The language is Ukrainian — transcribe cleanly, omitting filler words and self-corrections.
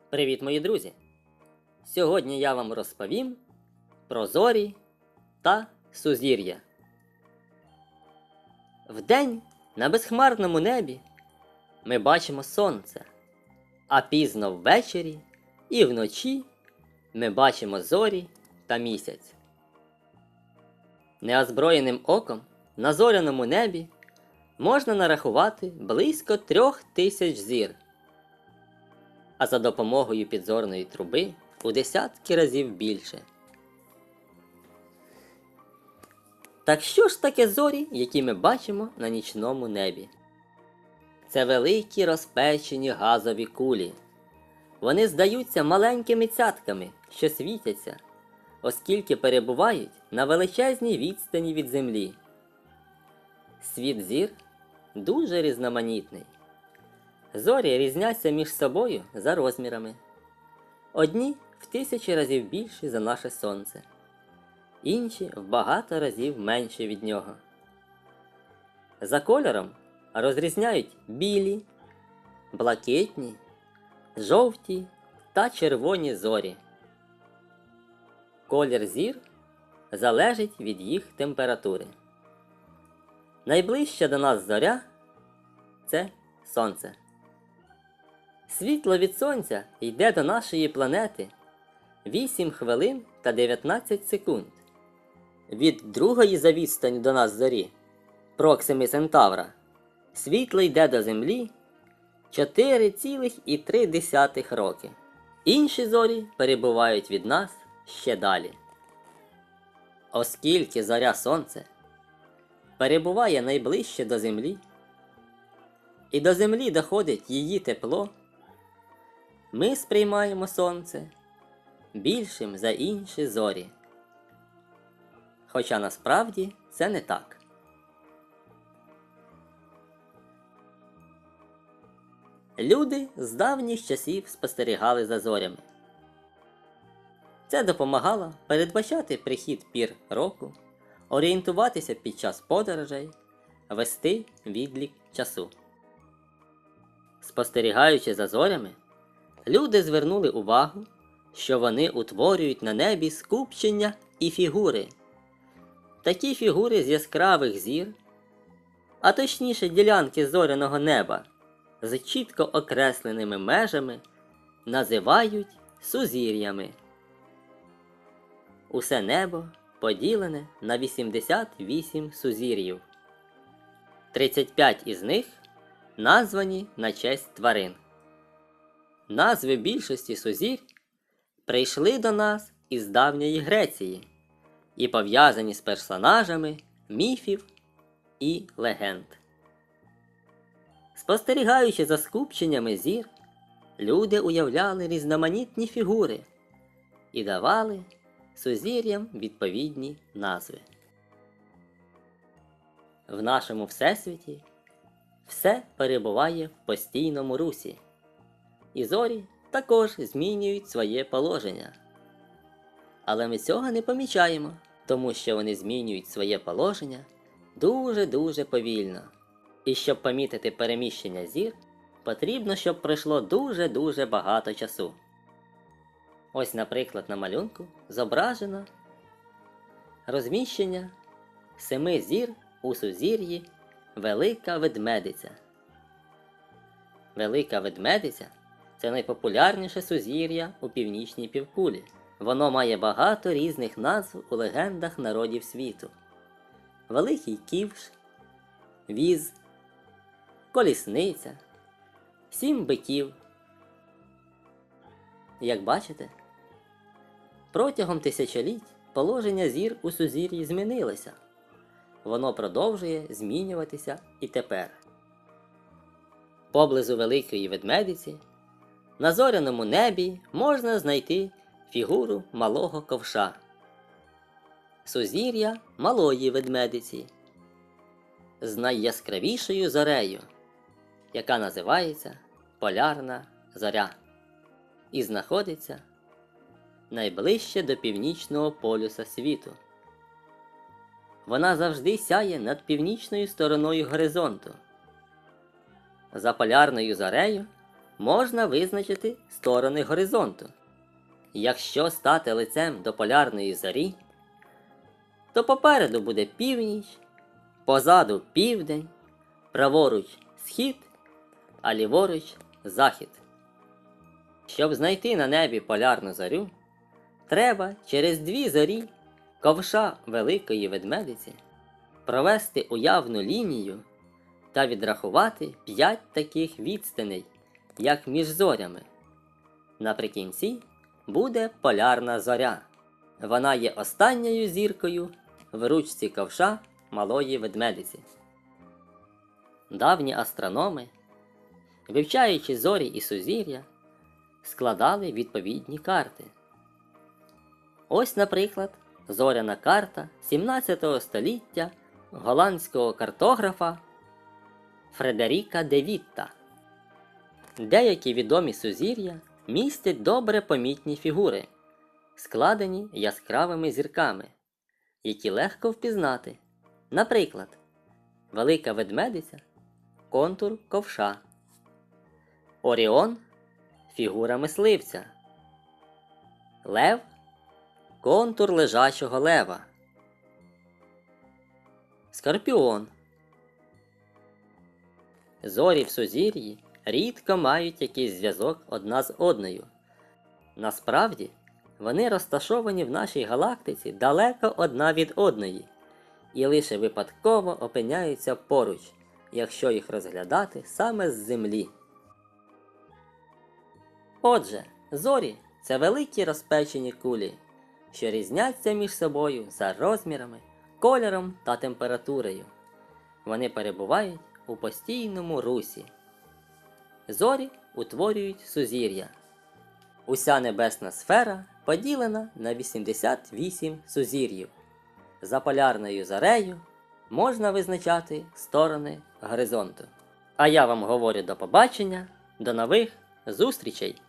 Привіт, мої друзі! Сьогодні я вам розповім про зорі та сузір'я. Вдень на безхмарному небі ми бачимо сонце, а пізно ввечері і вночі ми бачимо зорі та місяць. Неозброєним оком на зоряному небі можна нарахувати близько 3000 зір, а за допомогою підзорної труби у десятки разів більше. Так що ж таке зорі, які ми бачимо на нічному небі? Це великі розпечені газові кулі. Вони здаються маленькими цятками, що світяться, оскільки перебувають на величезній відстані від землі. Світ зір дуже різноманітний. Зорі різняться між собою за розмірами. Одні в 1000 разів більші за наше Сонце, інші в багато разів менші від нього. За кольором розрізняють білі, блакитні, жовті та червоні зорі. Колір зір залежить від їх температури. Найближча до нас зоря – це Сонце. Світло від Сонця йде до нашої планети 8 хвилин та 19 секунд. Від другої за відстанню до нас зорі, Проксими Центавра, світло йде до Землі 4,3 роки. Інші зорі перебувають від нас ще далі. Оскільки зоря Сонце перебуває найближче до Землі, і до Землі доходить її тепло, ми сприймаємо Сонце більшим за інші зорі. Хоча насправді це не так. Люди з давніх часів спостерігали за зорями. Це допомагало передбачати прихід пір року, орієнтуватися під час подорожей, вести відлік часу. Спостерігаючи за зорями, люди звернули увагу, що вони утворюють на небі скупчення і фігури. Такі фігури з яскравих зір, а точніше ділянки зоряного неба, з чітко окресленими межами, називають сузір'ями. Усе небо поділене на 88 сузір'їв. 35 із них названі на честь тварин. Назви більшості сузір'їв прийшли до нас із давньої Греції і пов'язані з персонажами міфів і легенд. Спостерігаючи за скупченнями зір, люди уявляли різноманітні фігури і давали сузір'ям відповідні назви. В нашому Всесвіті все перебуває в постійному русі, і зорі також змінюють своє положення. Але ми цього не помічаємо, тому що вони змінюють своє положення дуже-дуже повільно. І щоб помітити переміщення зір, потрібно, щоб пройшло дуже-дуже багато часу. Ось, наприклад, на малюнку зображено розміщення 7 зір у сузір'ї Велика Ведмедиця. Велика Ведмедиця – це найпопулярніше сузір'я у північній півкулі. Воно має багато різних назв у легендах народів світу. Великий Ківш, Віз, Колісниця, 7 биків. Як бачите, протягом тисячоліть положення зір у сузір'ї змінилося. Воно продовжує змінюватися і тепер. Поблизу Великої Ведмедиці на зоряному небі можна знайти фігуру малого ковша. Сузір'я Малої Ведмедиці з найяскравішою зорею, яка називається Полярна зоря і знаходиться найближче до північного полюса світу. Вона завжди сяє над північною стороною горизонту. За полярною зорею можна визначити сторони горизонту. Якщо стати лицем до полярної зорі, то попереду буде північ, позаду південь, праворуч схід, а ліворуч захід. Щоб знайти на небі полярну зорю, треба через дві зорі ковша Великої Ведмедиці провести уявну лінію та відрахувати 5 таких відстаней, як між зорями. Наприкінці буде полярна зоря. Вона є останньою зіркою в ручці ковша Малої Ведмедиці. Давні астрономи, вивчаючи зорі і сузір'я, складали відповідні карти. Ось, наприклад, зоряна карта 17 століття голландського картографа Фредеріка де Вітта. Деякі відомі сузір'я містять добре помітні фігури, складені яскравими зірками, які легко впізнати. Наприклад, Велика Ведмедиця – контур ковша, Оріон – фігура мисливця, Лев – контур лежачого лева, Скорпіон. Зорі в сузір'ї рідко мають якийсь зв'язок одна з одною. Насправді, вони розташовані в нашій галактиці далеко одна від одної і лише випадково опиняються поруч, якщо їх розглядати саме з Землі. Отже, зорі – це великі розпечені кулі, що різняться між собою за розмірами, кольором та температурою. Вони перебувають у постійному русі. Зорі утворюють сузір'я. Уся небесна сфера поділена на 88 сузір'їв. За полярною зорею можна визначати сторони горизонту. А я вам говорю до побачення, до нових зустрічей!